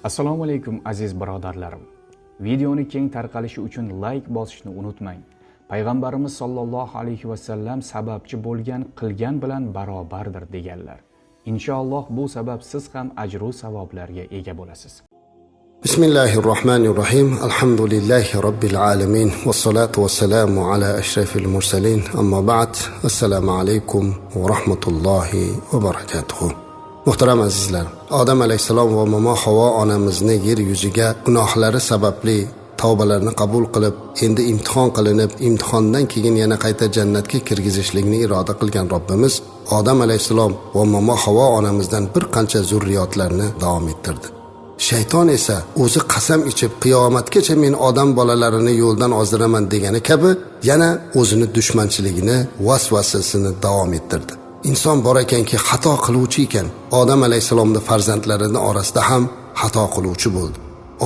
Assalomu alaykum aziz birodarlarim. Videoni keng tarqalishi uchun like bosishni unutmang. Payg'ambarimiz sollallohu alayhi va sallam sababchi bo'lgan qilgan bilan barobardir deganlar. Inshaalloh bu sabab siz ham ajru savoblarga ega bo'lasiz. Bismillahirrahmanirrahim. Alhamdulillahi robbil alamin. Vassalatu vassalamu ala ashrafil mursalin. Amma ba'd. Assalomu alaykum va rahmatullohi va barakatuh. Muhtaram azizlar, Odam alayhissalom va momo Havo onamizni yer yuziga gunohlari sababli tavbalarini qabul qilib, endi imtihon qilinib, imtihondan keyin yana qayta jannatga kirgizishlikni iroda qilgan Robbimiz Odam alayhissalom va momo Havo onamizdan bir qancha zurriyotlarni davom ettirdi. Shayton esa o'zi qasam ichib qiyomatgacha men odam bolalarini yo'ldan ozdiraman degani kabi yana o'zini dushmanchiligini, vasvasasini davom ettirdi. İnson bor ekanki xato qiluvchi ekan. Odam alayhissalomning farzandlarining orasida ham xato qiluvchi bo'ldi.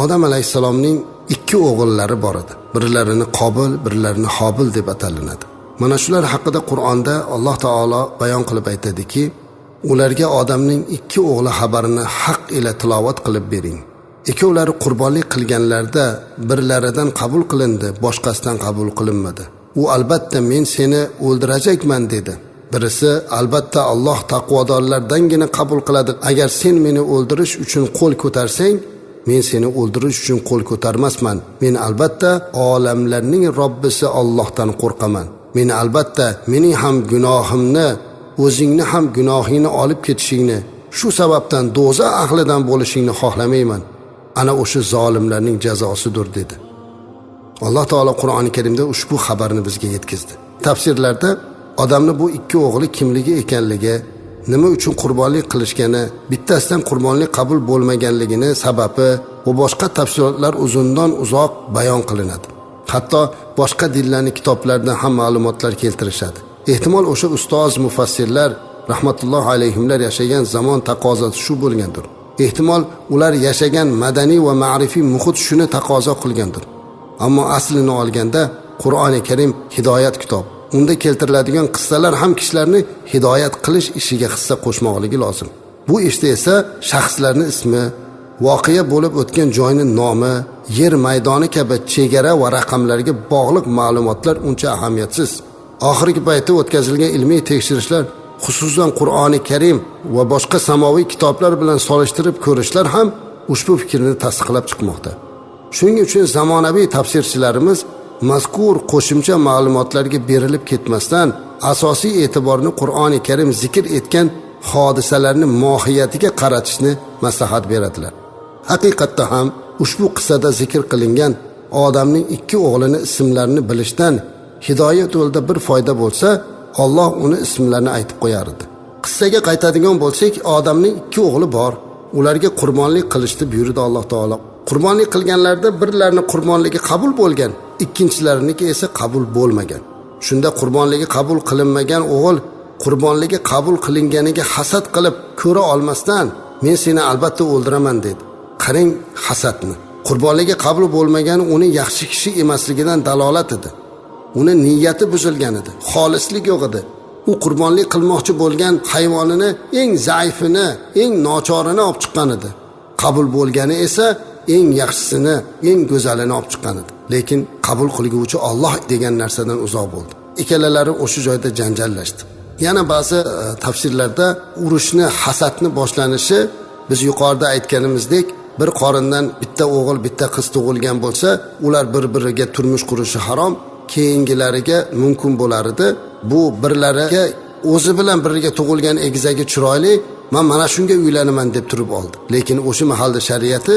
Odam alayhissalomning ikki o'g'illari bor edi. Birlarini Qobil, birlarini Hobil deb atalinadi. Mana shular haqida Qur'onda Alloh taolo bayon qilib aytadiki, ularga odamning ikki o'g'li xabarini haq ila tilovat qilib bering. Ikkovlari qurbonlik qilganlarda birlaridan qabul qilindi, boshqasidan qabul qilinmadi. U albatta men seni o'ldirajakman dedi. Birisi albatta Alloh taqvodorlardangina qabul qiladi. Agar sen meni o'ldirish uchun qo'l ko'tarsang, men seni o'ldirish uchun qo'l ko'tarmasman. Men albatta olamlarning Robbisi Allohdan qo'rqaman. Men albatta mening ham gunohimni, o'zingni ham gunohingni olib ketishingni, shu sababdan do'zax ahlidan bo'lishingni xohlamayman. Ana o'sha zolimlarning jazosidir dedi. Alloh taolo Qur'oni Karimda ushbu xabarni bizga yetkazdi. Tafsirlarda odamni bu ikki o'g'li kimligi ekanligi, nima uchun qurbonlik qilishgani, bittasidan qurbonlik qabul bo'lmaganligini sababi va boshqa tafsilotlar uzundan uzoq bayon qilinadi. Hatto boshqa dinlarning kitoblarida ham ma'lumotlar keltirishadi. Ehtimol o'sha ustoz mufassirlar rahmatulloh alayhimlar yashagan zamon taqozosi shu bo'lgandir. Ehtimol ular yashagan madaniy va ma'rifiy muhit shuni taqozo qilgandir. Ammo aslini olganda Qur'oni Karim hidoyat kitob. Unda keltiriladigan qissalar ham kishilarni hidoyat qilish ishiga hissa qo'shmoqligi lozim. Bu ishda esa shaxslarning ismi, voqea bo'lib o'tgan joyning nomi, yer maydoni kabi chegara va raqamlarga bog'liq ma'lumotlar uncha ahamiyatsiz. Oxirgi paytda o'tkazilgan ilmiy tekshirishlar, xususan Qur'oni Karim va boshqa samoviy kitoblar bilan solishtirib ko'rishlar ham ushbu fikrni tasdiqlab chiqmoqda. Shuning uchun zamonaviy tafsirchilarimiz mazkur qo'shimcha ma'lumotlarga berilib ketmasdan asosiy e'tiborni Qur'oni Karim zikr etgan hodisalarning mohiyatiga qaratishni maslahat beradilar. Haqiqatda ham ushbu qissada zikr qilingan odamning ikki o'g'lini ismlarini bilishdan hidoyat yo'lida bir foyda bo'lsa, Alloh uni ismlarini aytib qo'yar edi. Qissaga qaytadigan bo'lsak, odamning ikki o'g'li bor. Ularga qurbonlik qilishni buyurdi Alloh taolo. Qurbonlik qilganlarda birlarini qurbonligi qabul bo'lgan, ikkinchilariniki esa qabul bo'lmagan. Shunda qurbonligi qabul qilinmagan o'g'il qurbonligi qabul qilinganiga hasad qilib ko'ra olmasdan, men seni albatta o'ldiraman dedi. Qarang hasadni. Qurbonligi qabul bo'lmagan uni yaxshi kishi emasligidan dalolat edi. Uni niyati buzilgan edi, xolislik yo'q edi. U qurbonlik qilmoqchi bo'lgan hayvonini eng zaifini, eng nochorini olib chiqqan edi. Qabul bo'lgani esa eng yaxshisini, eng go'zalini olib chiqqan edi. Lekin qabul qilguvchi Alloh degan narsadan uzoq bo'ldi. Ikkalalari o'sha joyda janjallashdi. Yana ba'zi tafsirlarda urushni, hasadni boshlanishi biz yuqorida aytganimizdek, bir qorindan bitta o'g'il, bitta qiz tug'ilgan bo'lsa, ular bir-biriga turmush qurishi harom, keyingilariga mumkin bo'lar edi. Bu birlariga o'zi bilan biriga tug'ilgan egizagi chiroyli, men mana shunga uylanaman deb turib oldi. Lekin o'sha mahalda shariati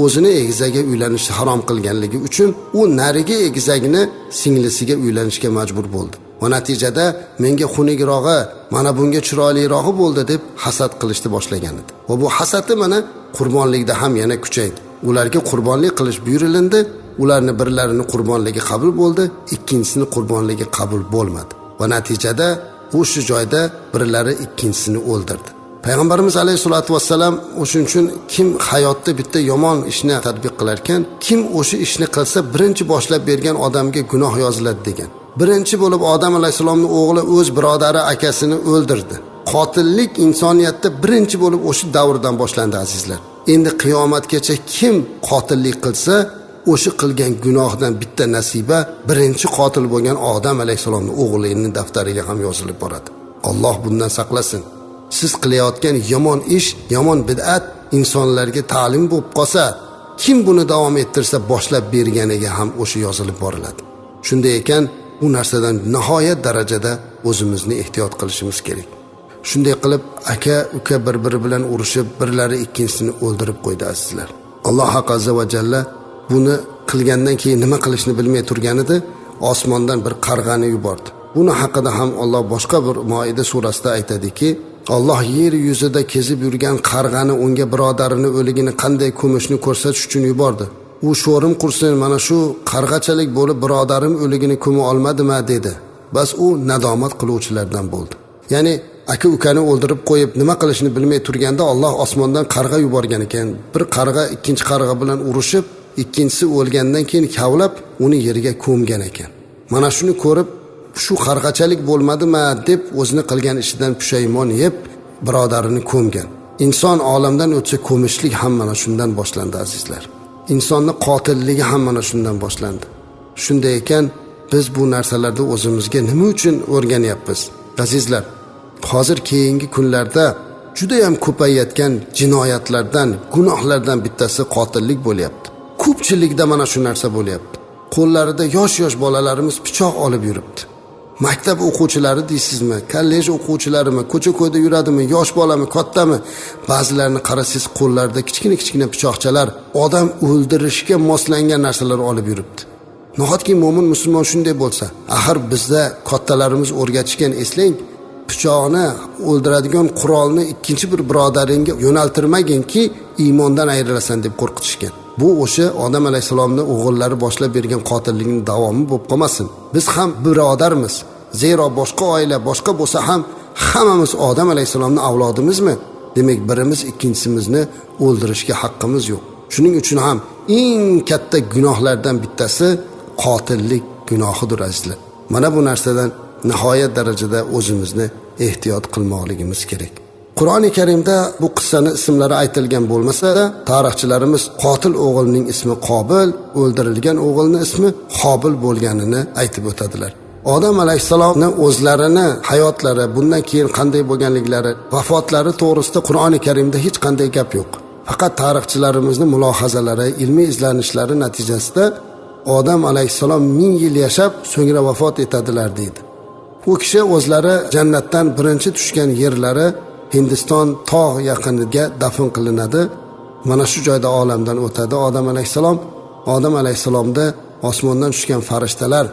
o'zini egizaga uylanishni harom qilganligi uchun u narigi egizagini singlisiga uylanishga majbur bo'ldi. Va natijada menga xunukrog'i, mana bunga chiroylirog'i bo'ldi deb hasad qilishni boshlagan edi. Va bu hasadi mana qurbonlikda ham yana kuchaydi. Ularga qurbonlik qilish buyurilindi. Ularning birlarini qurbonligi qabul bo'ldi, ikkinchisini qurbonligi qabul bo'lmadi. Va natijada o'sha joyda birlari ikkinchisini o'ldirdi. Payg'ambarimiz alayhisolatu vassalam o'shuning uchun kim hayotda bitta yomon ishni tatbiq qilar ekan, kim o'sha ishni qilsa birinchi boshlab bergan odamga gunoh yoziladi degan. Birinchi bo'lib Odam alayhisalomning o'g'li o'z birodari akasini o'ldirdi. Qotillik insoniyatda birinchi bo'lib o'sha davrdan boshlandi azizlar. Endi qiyomatgacha kim qotillik qilsa, o'sha qilgan gunohdan bitta nasiba birinchi qotil bo'lgan Odam alayhisalomning o'g'lining daftariga ham yozilib boradi. Alloh bundan saqlasin. Siz qilayotgan yomon ish, yomon bid'at insonlarga ta'lim bo'lib qolsa, kim buni davom ettirsa boshlab berganiga ham o'sha yozilib boriladi. Shunday ekan, bu narsadan nihoyat darajada o'zimizni ehtiyot qilishimiz kerak. Shunday qilib aka uka bir-biri bilan urushib, birlari ikkinchisini o'ldirib qo'ydi azizlar. Alloh azza va jalla buni qilgandan keyin nima qilishni bilmay turganida osmondan bir qarg'ani yubordi. Buni haqida ham Alloh boshqa bir Moida surasida aytadiki, Alloh yer yuzida kezib yurgan qarg'ani unga birodarini o'ligini qanday ko'mishni ko'rsatish uchun yubordi. U sho'rim qursin, mana shu qarg'achalik bo'lib birodarim o'ligini ko'ma olmadimi dedi. Bas u nadomat qiluvchilardan bo'ldi. Ya'ni aka ukani o'ldirib qo'yib nima qilishni bilmay turganda Alloh osmondan qarg'a yuborgan ekan. Bir qarg'a ikkinchi qarg'a bilan urushib, ikkinchisi o'lgandan keyin kavlab uni yerga ko'mgan ekan. Mana shuni ko'rib shu qarg'achalik bo'lmadimi deb o'zini qilgan ishidan pushaymon yeb birodarini ko'mgan. Inson olamdan o'tsa ko'mishlik ham mana shundan boshlandi azizlar. İnsonning qotilligi ham mana shundan boshlandi. Shunday ekan, biz bu narsalarda o'zimizga nima uchun o'rganyapmiz? Azizlar, hozir keyingi kunlarda juda ham ko'payayotgan jinoyatlardan, gunohlardan bittasi qotillik bo'lyapti. Ko'pchilikda mana shu narsa bo'lyapti. Qo'llarida yosh bolalarimiz pichoq olib yuribdi. Maktab o'quvchilari deysizmi, kollej o'quvchilarimi, ko'cha-ko'yda yuradimi, yosh bolami, kattami, ba'zilarini qarasangiz qo'llarida kichkina pichoqchalar, odam o'ldirishga moslangan narsalar olib yuribdi. Nahotki mo'min musulmon shunday bo'lsa, axir bizda kattalarimiz o'rgatishgan, eslang, pichoqni o'ldiradigan qurolni ikkinchi bir birodaringga yo'naltirmaginki iymondan ayrilasan deb qo'rqitishgan. Bu o'sha Odam alayhisalomning o'g'illari boshlab bergan qotillikning davomi bo'lib qolmasin. Biz ham birodarmiz. Zero boshqa oila, boshqa bo'lsa ham hammamiz Odam alayhisalomning avlodimizmi? Demak, birimiz ikkinchimizni o'ldirishga haqqimiz yo'q. Shuning uchun ham eng katta gunohlardan bittasi qotillik gunohidir azizlar. Mana bu narsadan nihoyat darajada o'zimizni ehtiyot qilmoqligimiz kerak. Qur'oni Karimda bu qissani ismlari aytilgan bo'lmasa-da, tarixchilarimiz qotil o'g'ilning ismi Qobil, o'ldirilgan o'g'ilning ismi Qobil bo'lganini aytib o'tadilar. Odam alayhisalomning o'zlarini, hayotlari, bundan keyin qanday bo'lganliklari, vafotlari to'g'risida Qur'oni Karimda hech qanday gap yo'q. Faqat tarixchilarimizning mulohazalari, ilmiy izlanishlari natijasida Odam alayhisalom 1000 yil yashab, so'ngra vafot etadilar deydi. U kishi o'zlari jannatdan birinchi tushgan yerlari Hindiston tog' yaqiniga dafn qilinadi. Mana shu joyda olamdan o'tadi Odam alayhisalom. Odam alayhisalomda osmondan tushgan farishtalar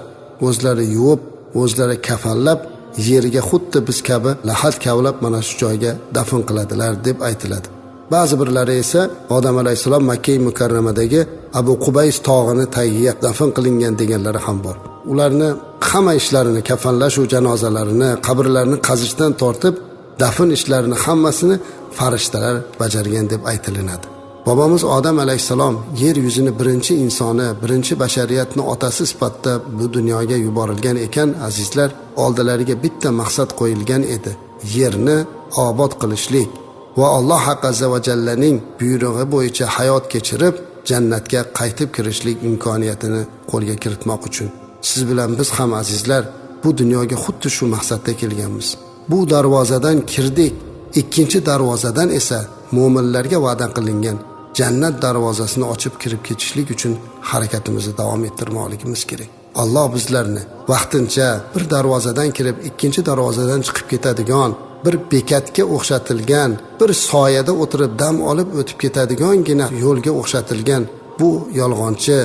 o'zlari yuvib, o'zlari kafanlab, yerga xuddi biz kabi lahad kavlab mana shu joyga dafn qiladilar deb aytiladi. Ba'zi birlari esa Odam alayhisalom Makka mukarramadagi Abu Qubays tog'ini tagiga dafn qilingan deganlari ham bor. Ularni hamma ishlarini, kafanlash va janozalarini, qabrlarni qazishdan tortib dafn ishlarini hammasini farishtalar bajargan deb aytilinadi. Bobomiz Odam alayhisalom yer yuzini birinchi insoni, birinchi bashariyatning otasi sifatida bu dunyoga yuborilgan ekan, azizlar, oldilariga bitta maqsad qo'yilgan edi: yerni obod qilishlik va Alloh azza va jallaning buyrug'i bo'yicha hayot kechirib, jannatga qaytib kirishlik imkoniyatini qo'lga kiritmoq uchun. Siz bilan biz ham azizlar bu dunyoga xuddi shu maqsadda kelganmiz. Bu darvozadan kirdik. Ikkinchi darvozadan esa mo'minlarga va'da qilingan jannat darvozasini ochib kirib ketishlik uchun harakatimizni davom ettirmoqligimiz kerak. Alloh bizlarni vaqtincha bir darvozadan kirib ikkinchi darvozadan chiqib ketadigan, bir bekatga o'xshatilgan, bir soyada o'tirib dam olib o'tib ketadigangina yo'lga o'xshatilgan bu yolg'onchi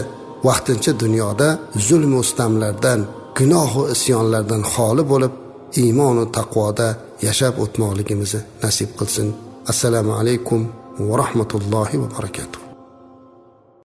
vaqtincha dunyoda zulm va sitamlardan, gunoh va isyonlardan xoli bo'lib, iymon va taqvoda yashab o'tmoqligimizni nasib qilsin. Assalomu alaykum va rahmatullohi va barakatuh.